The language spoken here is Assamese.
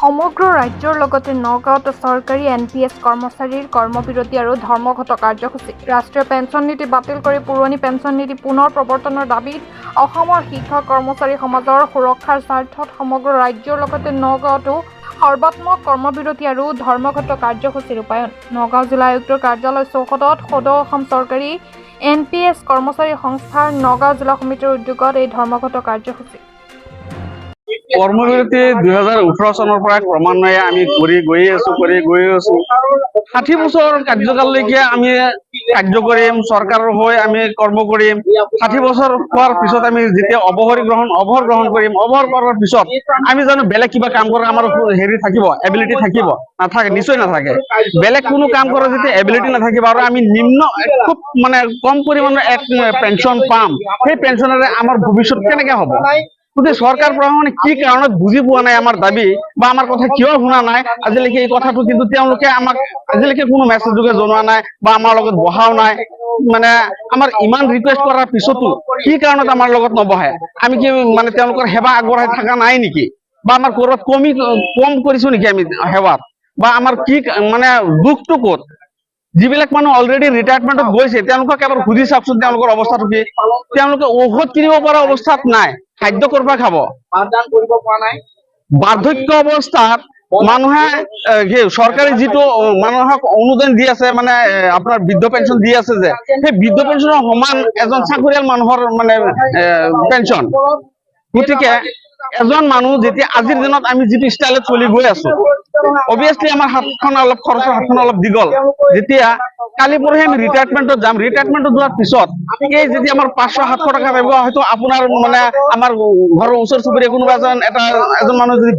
সমগ্ৰ ৰাজ্যৰ লগতে নগাঁৱত চৰকাৰী NPS কৰ্মচাৰীৰ কৰ্মবিৰতি আৰু ধৰ্মঘট কাৰ্যসূচী। ৰাষ্ট্ৰীয় পেন্সন নীতি বাতিল কৰি পুৰণি পেন্সন নীতি পুনৰ প্ৰৱৰ্তনৰ দাবীত অসমৰ শিক্ষক কৰ্মচাৰী সমাজৰ সুৰক্ষাৰ স্বাৰ্থত সমগ্ৰ ৰাজ্যৰ লগতে নগাঁৱতো সৰ্বাত্মক কৰ্মবিৰতি আৰু ধৰ্মঘট কাৰ্যসূচী ৰূপায়ণ। নগাঁও জিলা আয়ুক্তৰ কাৰ্যালয় চৌহদত সদৌ অসম চৰকাৰী NPS কৰ্মচাৰী সংস্থাৰ নগাঁও জিলা সমিতিৰ উদ্যোগত এই ধৰ্মঘট কাৰ্যসূচী। কৰ্মবিৰতি 2018 চনৰ পৰা ক্ৰমান্বয়ে আমি কৰি গৈ আছো 60 বছৰ কাৰ্যকাললৈকে আমি কাৰ্য কৰিম, চৰকাৰৰ হৈ আমি কৰ্ম কৰিম। 60 বছৰ হোৱাৰ পিছত আমি যেতিয়া অৱসৰ গ্ৰহণ কৰিম, অৱসৰ কৰাৰ পিছত আমি জানো বেলেগ কিবা কাম কৰাৰ আমাৰ হেৰি থাকিব, এবিলিটি থাকিব? নাথাকে, নিশ্চয় নাথাকে। বেলেগ কোনো কাম কৰাৰ যেতিয়া এবিলিটি নাথাকিব আৰু আমি নিম্ন খুব মানে কম পৰিমাণৰ এক পেঞ্চন পাম, সেই পেঞ্চনেৰে আমাৰ ভৱিষ্যত কেনেকে হ'ব? গতিকে চৰকাৰ প্ৰশাসনে কি কাৰণত বুজি পোৱা নাই আমাৰ দাবী বা আমাৰ কথা কিয় শুনা নাই আজিলৈকে এই কথাটো, কিন্তু তেওঁলোকে আমাক আজিলৈকে কোনো মেছেজ যোগে জনোৱা নাই বা আমাৰ লগত বহাও নাই। মানে আমাৰ ইমান ৰিকুৱেষ্ট কৰাৰ পিছতো কি কাৰণত আমাৰ লগত নবহে? আমি কি মানে তেওঁলোকৰ সেৱা আগবঢ়াই থকা নাই নেকি? বা আমাৰ ক'ৰবাত কম কৰিছো নেকি আমি সেৱাত? বা আমাৰ কি মানে দুখটো ক'ত? যিবিলাক মানুহ অলৰেডি ৰিটায়াৰমেণ্টত গৈছে তেওঁলোকক এবাৰ সুধি চাওকচোন তেওঁলোকৰ অৱস্থাটো কি? তেওঁলোকে ঔষধ কিনিব পৰা অৱস্থাত নাই, খাদ্য ক'ৰ পৰা খাব? বাৰ্ধক্য অৱস্থাত মানুহে চৰকাৰে যিটো মানুহক অনুদান দি আছে, মানে আপোনাৰ বৃদ্ধ পেঞ্চন দি আছে, যে সেই বৃদ্ধ পেঞ্চনৰ সমান এজন চাকৰিয়াল মানুহৰ মানে পেঞ্চন। গতিকে এজন মানুহ যেতিয়া আজিৰ দিনত আমি যিটো ষ্টাইলত চলি গৈ আছো, অভিয়াছলি আমাৰ হাতখন অলপ খৰচৰ হাতখন অলপ দীঘল। যেতিয়া কালি পৰহি আমি ৰিটায়াৰমেণ্টত যাম, ৰিটায়াৰমেণ্টত যোৱাৰ পিছত এই যদি আমাৰ 500-700 টকা পাব, হয়তো আপোনাৰ মানে আমাৰ ঘৰৰ ওচৰ চুবুৰীয়া কোনোবা এজন মানুহ যদি